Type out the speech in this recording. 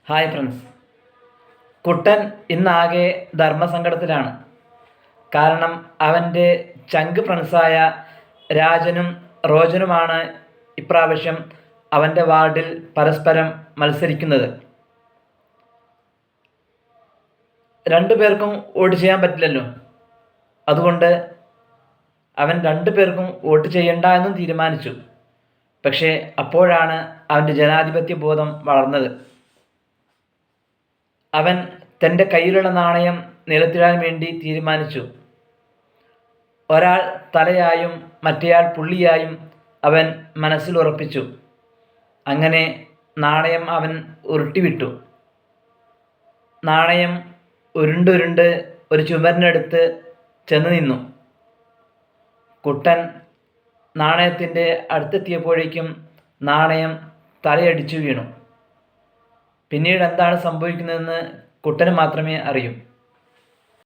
Hi friends. കുട്ടൻ ഇന്നാകെ ധർമ്മസങ്കടത്തിലാണ്. കാരണം അവൻ്റെ ചങ്ക് ഫ്രണ്ട്സായ രാജനും റോജനുമാണ് ഇപ്രാവശ്യം അവൻ്റെ വാർഡിൽ പരസ്പരം മത്സരിക്കുന്നത്. രണ്ടു പേർക്കും വോട്ട് ചെയ്യാൻ പറ്റില്ലല്ലോ. അതുകൊണ്ട് അവൻ രണ്ടു പേർക്കും വോട്ട് ചെയ്യണ്ട എന്നും തീരുമാനിച്ചു. പക്ഷേ അപ്പോഴാണ് അവൻ്റെ ജനാധിപത്യ ബോധം വളർന്നത്. അവൻ തൻ്റെ കയ്യിലുള്ള നാണയം നിലത്തിടാൻ വേണ്ടി തീരുമാനിച്ചു. ഒരാൾ തലയായും മറ്റേയാൾ പുള്ളിയായും അവൻ മനസ്സിൽ ഉറപ്പിച്ചു. അങ്ങനെ നാണയം അവൻ ഉരുട്ടിവിട്ടു. നാണയം ഉരുണ്ടുരുണ്ട് ഒരു ചുമരിനടുത്ത് ചെന്ന് നിന്നു. കുട്ടൻ നാണയത്തിൻ്റെ അടുത്തെത്തിയപ്പോഴേക്കും നാണയം തലയടിച്ചു വീണു. പിന്നീട് എന്താണ് സംഭവിക്കുന്നതെന്ന് കുട്ടന് മാത്രമേ അറിയൂ.